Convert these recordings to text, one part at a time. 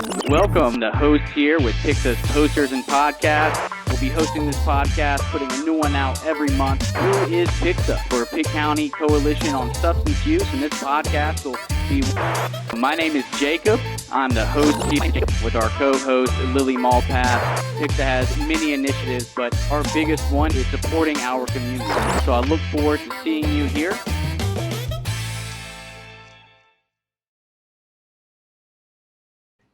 Welcome, the host here with Pixa's Posters and Podcasts. We'll be hosting this podcast, putting a new one out every month. Who is Pixa? We're a Pitt County Coalition on Substance Use, and this podcast will be... My name is Jacob. I'm the host here with our co-host, Lily Malpass. Pixa has many initiatives, but our biggest one is supporting our community. So I look forward to seeing you here.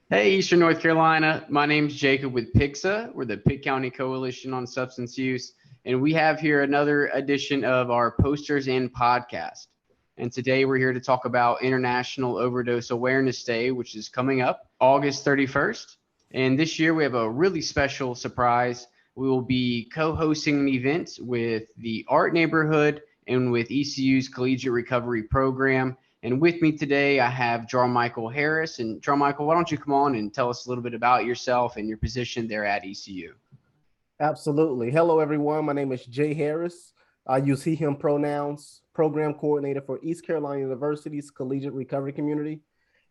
Hey, Eastern North Carolina. My name's Jacob with Pixa. We're the Pitt County Coalition on Substance Use, and we have here another edition of our Posters and Podcast. And today we're here to talk about International Overdose Awareness Day, which is coming up August 31st. And this year we have a really special surprise. We will be co-hosting an event with the Art Neighborhood and with ECU's Collegiate Recovery Program. And with me today, I have Jarmichael Harris. And Jarmichael, why don't you come on and tell us a little bit about yourself and your position there at ECU? Absolutely. Hello, everyone. My name is Jay Harris. I use he, him pronouns, program coordinator for East Carolina University's Collegiate Recovery Community,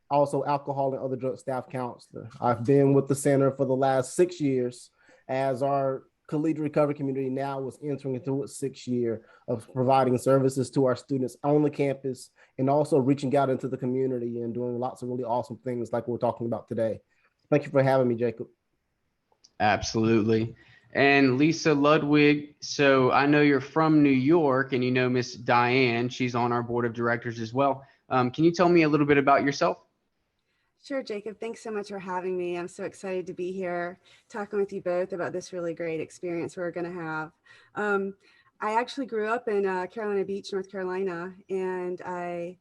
also alcohol and other drug staff counselor. I've been with the center for the last 6 years as our Collegiate Recovery Community now is entering into its 6th year of providing services to our students on the campus and also reaching out into the community and doing lots of really awesome things like we're talking about today. Thank you for having me, Jacob. Absolutely. And Lisa Ludwig, so I know you're from New York and you know Miss Diane, she's on our board of directors as well. Can you tell me a little bit about yourself? Sure, Jacob. Thanks so much for having me. I'm so excited to be here talking with you both about this really great experience we're going to have. I actually grew up in Carolina Beach, North Carolina, and I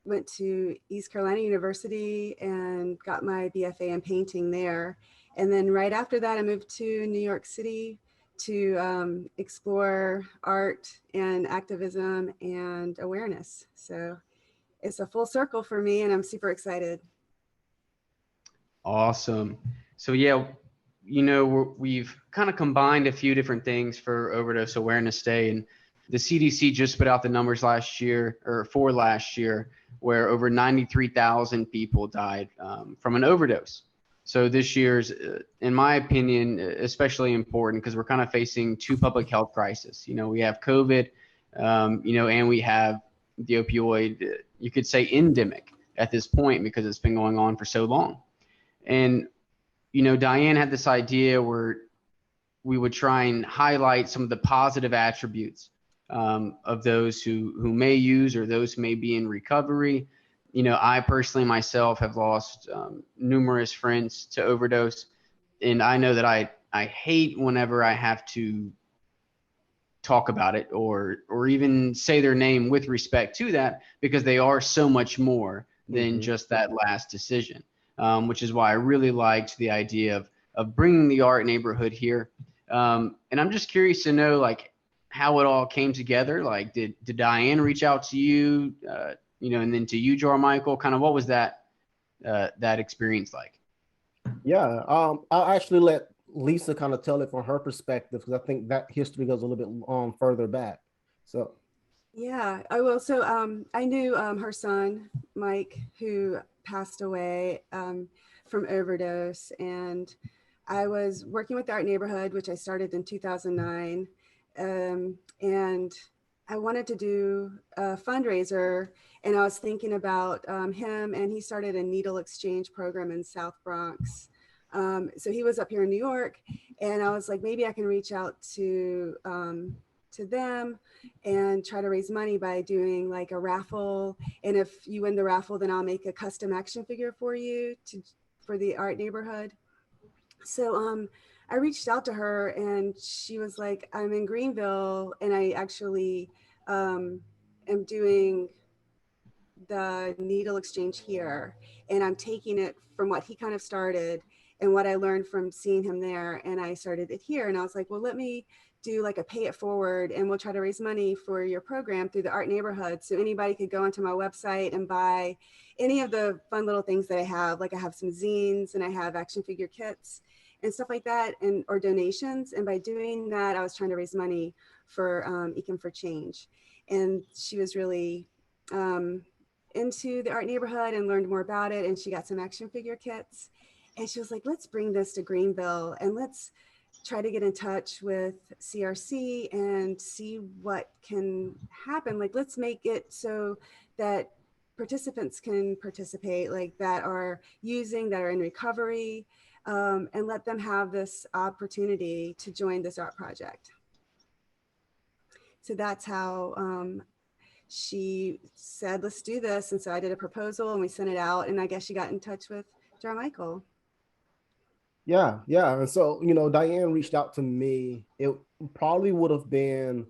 went to East Carolina University and got my BFA in painting there. And then right after that, I moved to New York City to explore art and activism and awareness. So it's a full circle for me and I'm super excited. Awesome. So yeah, you know, we've kind of combined a few different things for Overdose Awareness Day, and the CDC just put out the numbers last year where over 93,000 people died from an overdose. So this year's, in my opinion, especially important because we're kind of facing two public health crises. You know, we have COVID, and we have the opioid, you could say, endemic at this point because it's been going on for so long. And, you know, Diane had this idea where we would try and highlight some of the positive attributes of those who may use or those who may be in recovery. You know, I personally myself have lost numerous friends to overdose, and I know that I hate whenever I have to talk about it or even say their name with respect to that, because they are so much more than just that last decision, which is why I really liked the idea of bringing the Art Neighborhood here. And I'm just curious to know, like, how it all came together. Like, did Diane reach out to you, and then to you, Jarmichael? Kind of what was that experience like? Yeah, I'll actually let Lisa kind of tell it from her perspective, because I think that history goes a little bit further back. So yeah, I will. So I knew her son Mike, who passed away from overdose, and I was working with the Art Neighborhood, which I started in 2009, and I wanted to do a fundraiser, and I was thinking about him, and he started a needle exchange program in South Bronx. So he was up here in New York, and I was like, maybe I can reach out to them and try to raise money by doing like a raffle. And if you win the raffle, then I'll make a custom action figure for you for the Art Neighborhood. So I reached out to her, and she was like, I'm in Greenville, and I actually am doing the needle exchange here, and I'm taking it from what he kind of started and what I learned from seeing him there, and I started it here. And I was like, well, let me do like a pay it forward, and we'll try to raise money for your program through the Art Neighborhood. So anybody could go onto my website and buy any of the fun little things that I have. Like I have some zines, and I have action figure kits and stuff like that, and or donations. And by doing that, I was trying to raise money for ekiM for Change. And she was really into the art neighborhood and learned more about it. And she got some action figure kits. And she was like, let's bring this to Greenville and let's try to get in touch with CRC and see what can happen. Like, let's make it so that participants can participate, like that are using, that are in recovery, and let them have this opportunity to join this art project. So that's how she said, let's do this. And so I did a proposal and we sent it out, and I guess she got in touch with Jarmichael. Yeah. And so, Diane reached out to me. It probably would have been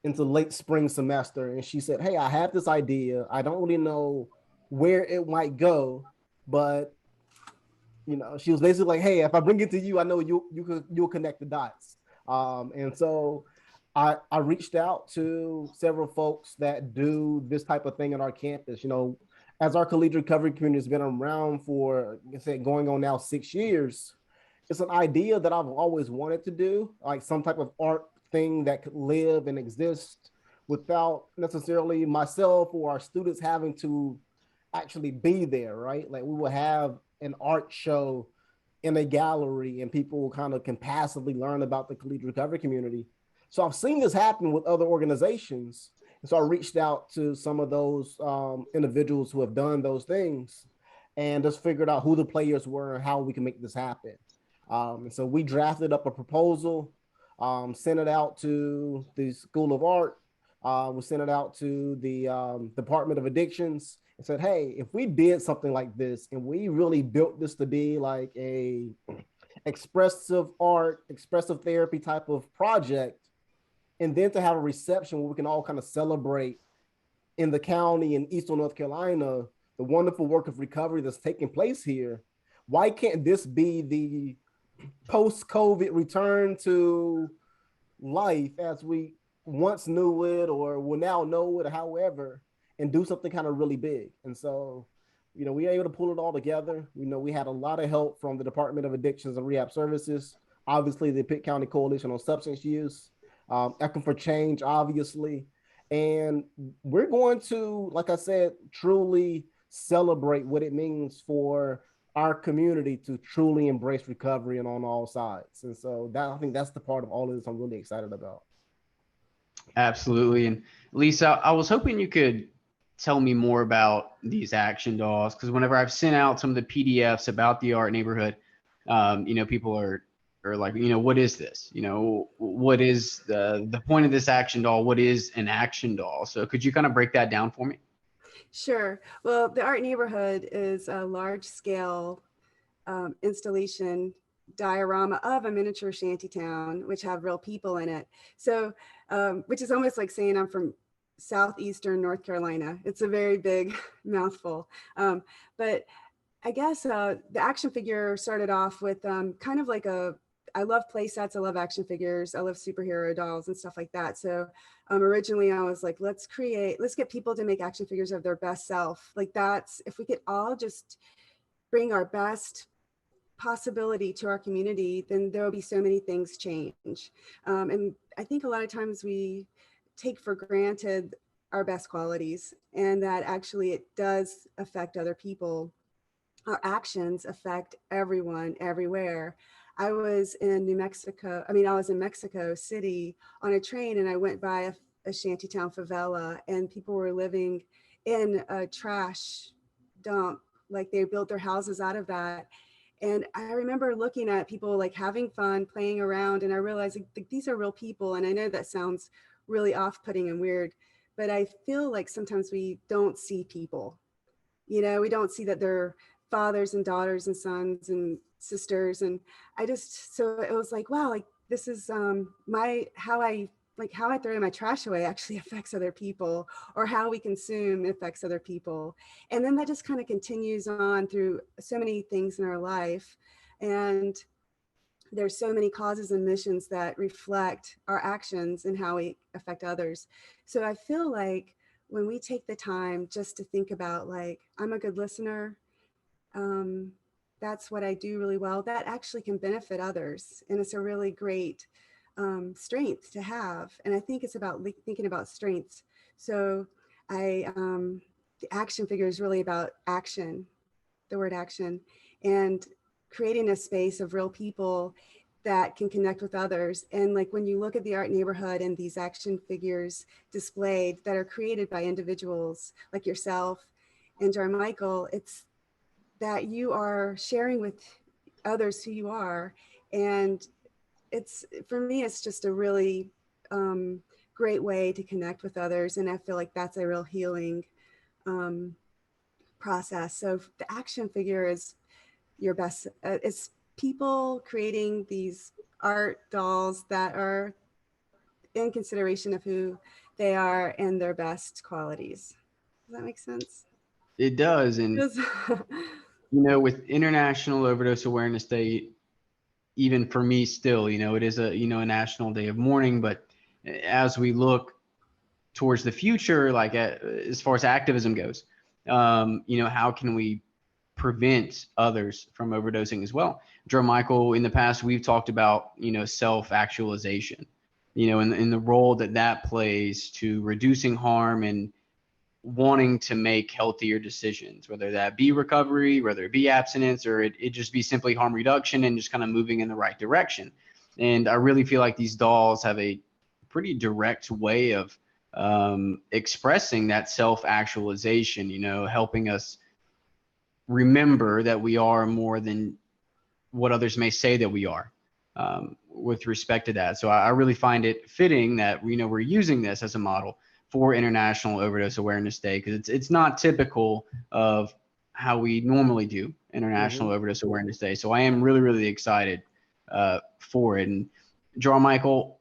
into late spring semester. And she said, hey, I have this idea. I don't really know where it might go, but she was basically like, hey, if I bring it to you, I know you'll connect the dots. And so I reached out to several folks that do this type of thing on our campus. As our collegiate recovery community has been around for, like I said, going on now 6 years, it's an idea that I've always wanted to do, like some type of art thing that could live and exist without necessarily myself or our students having to actually be there, right? Like we will have an art show in a gallery and people kind of can passively learn about the collegiate recovery community. So I've seen this happen with other organizations. And so I reached out to some of those individuals who have done those things and just figured out who the players were and how we can make this happen. And so we drafted up a proposal, sent it out to the School of Art. We sent it out to the Department of Addictions and said, hey, if we did something like this and we really built this to be like a expressive art, expressive therapy type of project, and then to have a reception where we can all kind of celebrate in the county in Eastern North Carolina, the wonderful work of recovery that's taking place here, why can't this be the post-COVID return to life as we once knew it or will now know it, or however, and do something kind of really big? And so, we were able to pull it all together. We had a lot of help from the Department of Addictions and Rehab Services, obviously the Pitt County Coalition on Substance Use, ekiM for Change, obviously. And we're going to, like I said, truly celebrate what it means for our community to truly embrace recovery and on all sides. And so I think that's the part of all of this I'm really excited about. Absolutely. And Lisa, I was hoping you could tell me more about these action dolls, because whenever I've sent out some of the PDFs about the art neighborhood, people are like, what is this? What is the point of this action doll? What is an action doll? So could you kind of break that down for me? Sure. Well, the art neighborhood is a large scale installation diorama of a miniature shantytown, which have real people in it. So, which is almost like saying I'm from southeastern North Carolina. It's a very big mouthful. But I guess the action figure started off with kind of like I love play sets. I love action figures. I love superhero dolls and stuff like that. So originally I was like, let's get people to make action figures of their best self. Like if we could all just bring our best possibility to our community, then there will be so many things change. And I think a lot of times we take for granted our best qualities, and that actually it does affect other people. Our actions affect everyone, everywhere. I was in Mexico City on a train, and I went by a shantytown favela, and people were living in a trash dump. Like they built their houses out of that. And I remember looking at people like having fun, playing around, and I realized like, these are real people. And I know that sounds really off-putting and weird, but I feel like sometimes we don't see people. We don't see that they're fathers and daughters and sons and sisters. And so it was like, wow, like this is how I throw my trash away actually affects other people, or how we consume affects other people. And then that just kind of continues on through so many things in our life. And there's so many causes and missions that reflect our actions and how we affect others. So I feel like when we take the time just to think about like, I'm a good listener, that's what I do really well, that actually can benefit others. And it's a really great strength to have. And I think it's about thinking about strengths. So I the action figure is really about action, the word action, and creating a space of real people that can connect with others. And like when you look at the art neighborhood and these action figures displayed that are created by individuals like yourself and Jarmichael, it's that you are sharing with others who you are. And it's, for me, it's just a really great way to connect with others. And I feel like that's a real healing process. So the action figure is your best, it's people creating these art dolls that are in consideration of who they are and their best qualities. Does that make sense? It does. And, with International Overdose Awareness Day, even for me still, it is a national day of mourning, but as we look towards the future, like as far as activism goes, how can we prevent others from overdosing as well? Jarmichael, in the past, we've talked about, self-actualization, and the role that plays to reducing harm and wanting to make healthier decisions, whether that be recovery, whether it be abstinence, or it just be simply harm reduction and just kind of moving in the right direction. And I really feel like these dolls have a pretty direct way of expressing that self-actualization, helping us remember that we are more than what others may say that we are, with respect to that. So I really find it fitting that we're using this as a model for International Overdose Awareness Day, because it's not typical of how we normally do International Overdose Awareness Day. So I am really, really excited for it. And Jarmichael,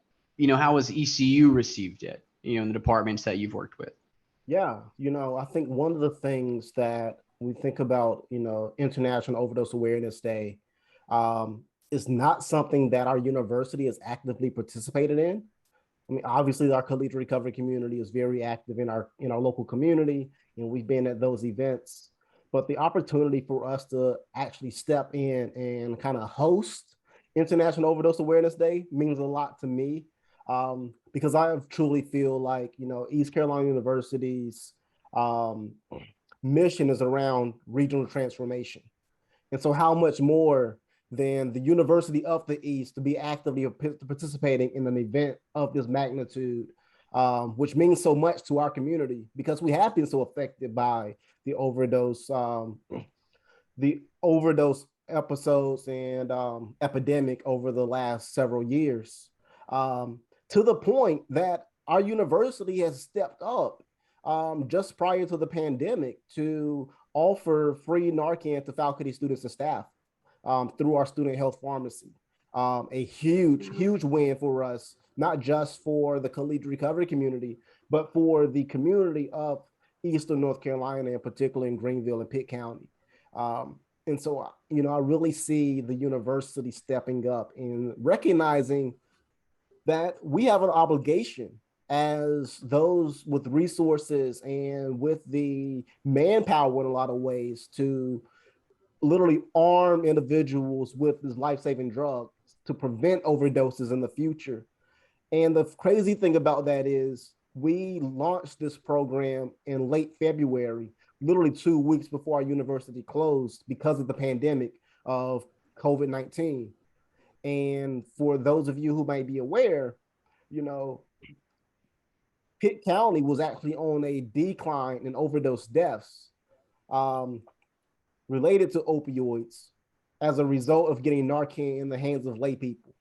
how has ECU received it, in the departments that you've worked with? Yeah, I think one of the things that we think about, International Overdose Awareness Day, is not something that our university has actively participated in. I mean, obviously, our Collegiate Recovery Community is very active in our local community, and we've been at those events. But the opportunity for us to actually step in and kind of host International Overdose Awareness Day means a lot to me, because I truly feel like, East Carolina University's mission is around regional transformation. And so how much more than the University of the East to be actively participating in an event of this magnitude, which means so much to our community, because we have been so affected by the overdose episodes and epidemic over the last several years, to the point that our university has stepped up just prior to the pandemic to offer free Narcan to faculty, students, and staff through our student health pharmacy. A huge win for us, not just for the Collegiate Recovery Community, but for the community of Eastern North Carolina, and particularly in Greenville and Pitt County. And so, I really see the university stepping up and recognizing that we have an obligation as those with resources and with the manpower in a lot of ways to literally arm individuals with this life-saving drug to prevent overdoses in the future. And the crazy thing about that is we launched this program in late February, literally 2 weeks before our university closed because of the pandemic of COVID-19. And for those of you who might be aware, Pitt County was actually on a decline in overdose deaths related to opioids as a result of getting Narcan in the hands of lay people.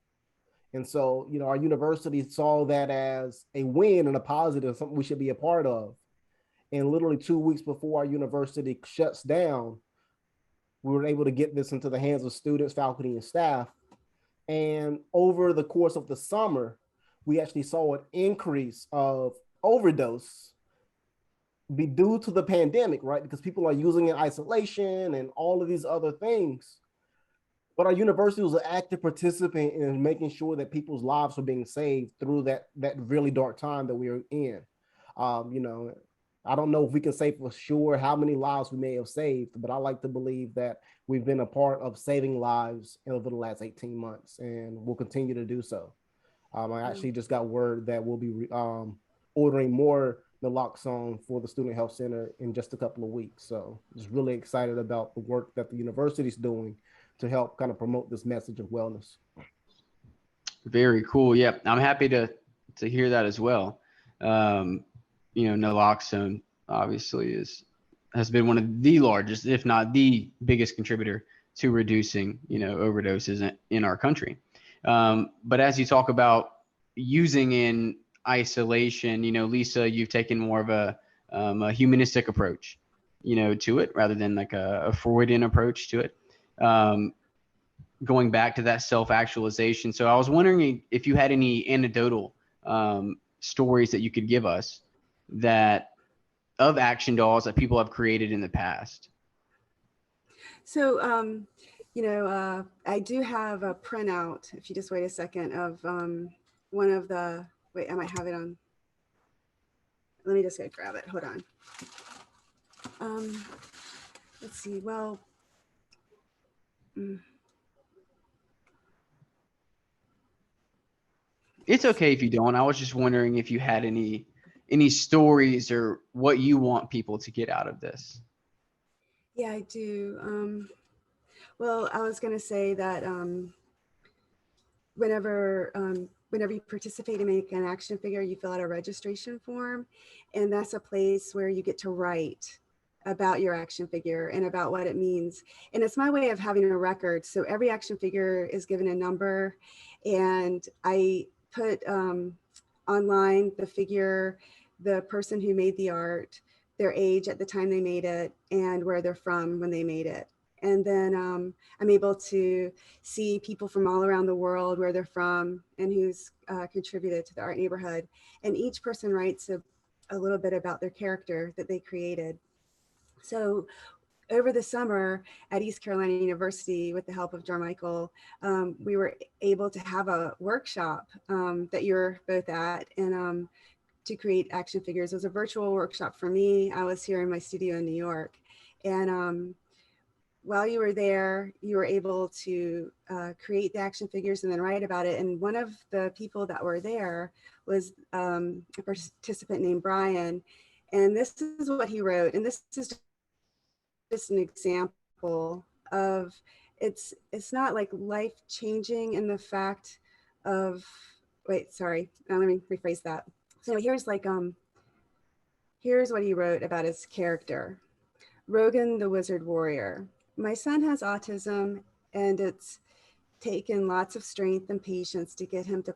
And so, our university saw that as a win and a positive, something we should be a part of. And literally 2 weeks before our university shuts down, we were able to get this into the hands of students, faculty, and staff. And over the course of the summer, we actually saw an increase of overdose be due to the pandemic, right? Because people are using it in isolation and all of these other things. But our university was an active participant in making sure that people's lives were being saved through that really dark time that we were in. I don't know if we can say for sure how many lives we may have saved, but I like to believe that we've been a part of saving lives over the last 18 months, and we'll continue to do so. I actually just got word that we'll be ordering more naloxone for the Student Health Center in just a couple of weeks. So just really excited about the work that the university is doing to help kind of promote this message of wellness. Very cool. Yeah, I'm happy to hear that as well. Naloxone obviously has been one of the largest, if not the biggest contributor to reducing, overdoses in our country. But as you talk about using in isolation, Lisa, you've taken more of a humanistic approach, to it rather than like a Freudian approach to it. Going back to that self-actualization. So I was wondering if you had any anecdotal stories that you could give us of action dolls that people have created in the past. So, I do have a printout, if you just wait a second, of one of the, wait, I might have it on. Let me just go grab it. Hold on. Let's see. Well, It's okay if you don't. I was just wondering if you had any stories or what you want people to get out of this. Yeah, I do. Well, I was going to say that whenever you participate and make an action figure, you fill out a registration form, and that's a place where you get to write about your action figure and about what it means. And it's my way of having a record. So every action figure is given a number, and I put online the figure, the person who made the art, their age at the time they made it, and where they're from when they made it. And then I'm able to see people from all around the world, where they're from and who's contributed to the art neighborhood. And each person writes a little bit about their character that they created. So over the summer at East Carolina University, with the help of Jarmichael, we were able to have a workshop that you're both at, and to create action figures. It was a virtual workshop for me. I was here in my studio in New York. And while you were there, you were able to create the action figures and then write about it. And one of the people that were there was a participant named Brian. And this is what he wrote. And this is just an example of, it's not like life changing in the fact of, wait, sorry, let me rephrase that. So here's what he wrote about his character. Rogan the Wizard Warrior. My son has autism, and it's taken lots of strength and patience to get him to a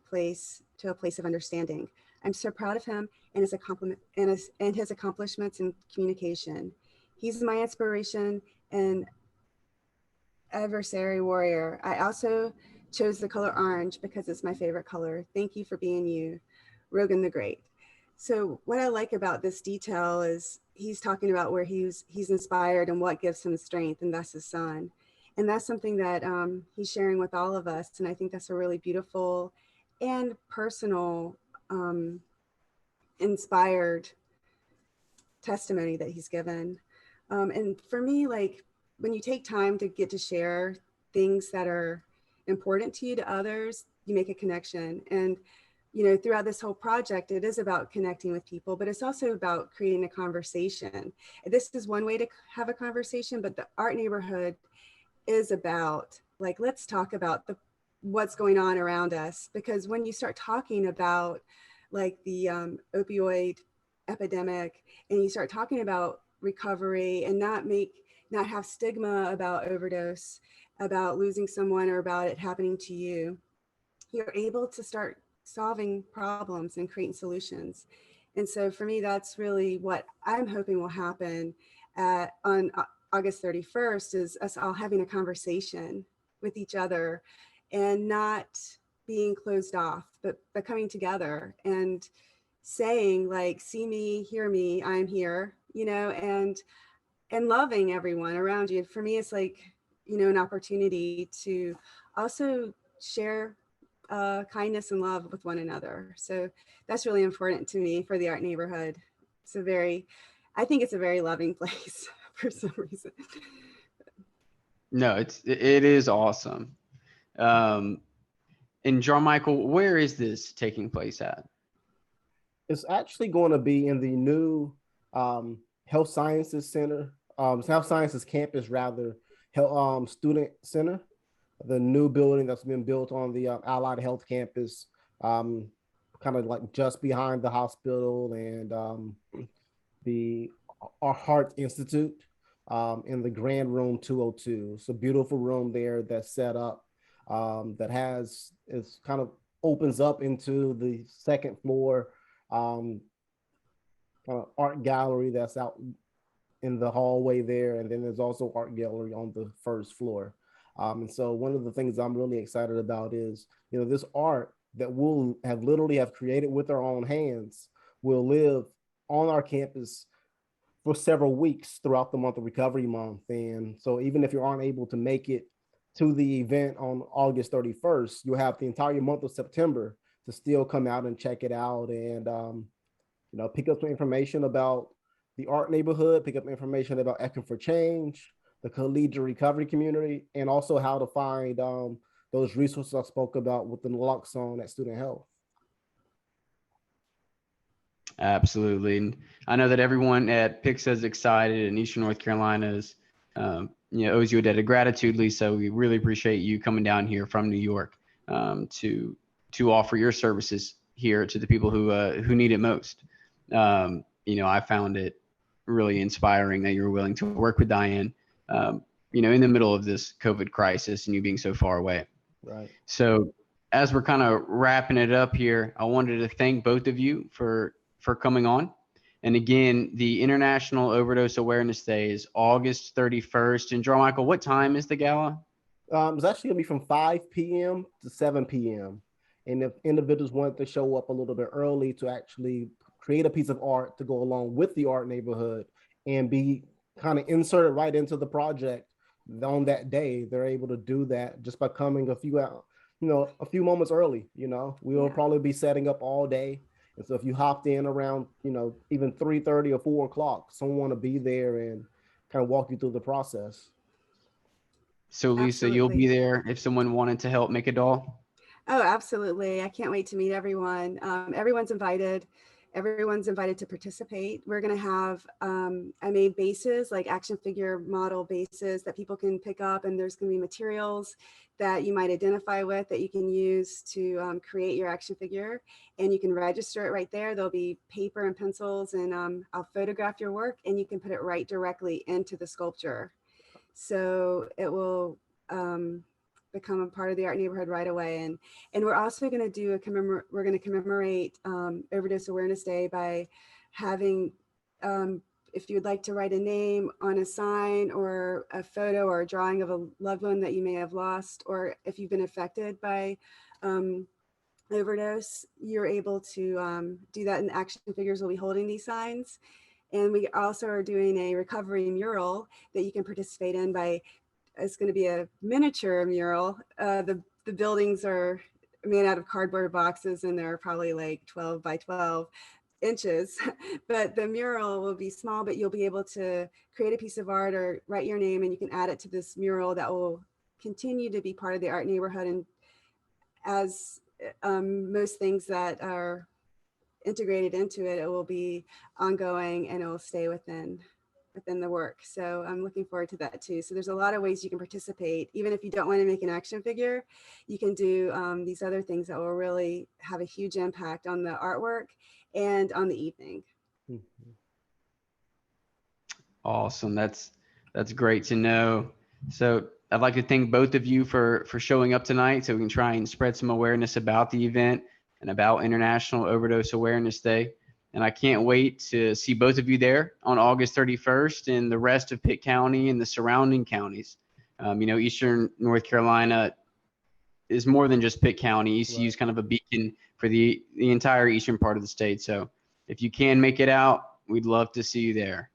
place of understanding. I'm so proud of him and his accomplishments in communication. He's my inspiration and adversary warrior. I also chose the color orange because it's my favorite color. Thank you for being you, Rogan the Great. So what I like about this detail is he's talking about where he's inspired and what gives him strength, and that's his son. And that's something that he's sharing with all of us. And I think that's a really beautiful and personal, inspired testimony that he's given. And for me, like, when you take time to get to share things that are important to you to others, you make a connection. And throughout this whole project, it is about connecting with people, but it's also about creating a conversation. This is one way to have a conversation, but the art neighborhood is about, like, let's talk about what's going on around us. Because when you start talking about like the opioid epidemic, and you start talking about recovery and not have stigma about overdose, about losing someone, or about it happening to you, you're able to start solving problems and creating solutions. And so for me, that's really what I'm hoping will happen on August 31st, is us all having a conversation with each other and not being closed off, but coming together and saying, like, see me, hear me, I'm here, and loving everyone around you. For me, it's like, an opportunity to also share kindness and love with one another. So that's really important to me for the art neighborhood. I think it's a very loving place for some reason. No, it is awesome. And Jarmichael, where is this taking place at? It's actually going to be in the new Health Sciences Center, Health Sciences Campus, rather, Student Center, the new building that's been built on the Allied Health Campus, kind of like just behind the hospital and the our Heart Institute in the Grand Room 202. It's a beautiful room there that's set up it's kind of opens up into the second floor kind of art gallery that's out in the hallway there. And then there's also art gallery on the first floor. And so one of the things I'm really excited about is, this art that we'll literally have created with our own hands will live on our campus for several weeks throughout the month of Recovery Month. And so even if you aren't able to make it to the event on August 31st, you'll have the entire month of September to still come out and check it out and, pick up some information about the art neighborhood, pick up information about ekiM for Change, the Collegiate Recovery Community, and also how to find those resources I spoke about with the naloxone at Student Health. Absolutely. And I know that everyone at PICSA is excited, and Eastern North Carolina is, owes you a debt of gratitude, Lisa. We really appreciate you coming down here from New York to offer your services here to the people who need it most. I found it really inspiring that you were willing to work with Diane, in the middle of this COVID crisis and you being so far away. Right. So as we're kind of wrapping it up here, I wanted to thank both of you for coming on. And again, the International Overdose Awareness Day is August 31st. And Jarmichael, what time is the gala? It's actually going to be from 5 p.m. to 7 p.m. And if individuals want to show up a little bit early to actually create a piece of art to go along with the art neighborhood and be kind of inserted right into the project on that day, they're able to do that just by coming a few moments early. We will probably be setting up all day. And so if you hopped in around, even 3:30 or 4 o'clock, someone will be there and kind of walk you through the process. So Lisa, Absolutely. You'll be there if someone wanted to help make a doll? Oh, absolutely. I can't wait to meet everyone. Everyone's invited. Everyone's invited to participate. We're going to have, I made bases, like action figure model bases that people can pick up, and there's going to be materials that you might identify with that you can use to create your action figure, and you can register it right there. There'll be paper and pencils, and I'll photograph your work, and you can put it right directly into the sculpture. So it will become a part of the art neighborhood right away. And we're also going to do we're going to commemorate Overdose Awareness Day by having, if you'd like to write a name on a sign or a photo or a drawing of a loved one that you may have lost, or if you've been affected by overdose, you're able to do that, and action figures will be holding these signs. And we also are doing a recovery mural that you can participate in it's going to be a miniature mural. The buildings are made out of cardboard boxes, and they're probably like 12 by 12 inches, but the mural will be small, but you'll be able to create a piece of art or write your name, and you can add it to this mural that will continue to be part of the art neighborhood. And as most things that are integrated into it, it will be ongoing and it will stay within the work. So I'm looking forward to that too. So there's a lot of ways you can participate. Even if you don't want to make an action figure, you can do these other things that will really have a huge impact on the artwork and on the evening. Awesome. That's great to know. So I'd like to thank both of you for showing up tonight so we can try and spread some awareness about the event and about International Overdose Awareness Day. And I can't wait to see both of you there on August 31st and the rest of Pitt County and the surrounding counties. Eastern North Carolina is more than just Pitt County. ECU is kind of a beacon for the entire eastern part of the state. So if you can make it out, we'd love to see you there.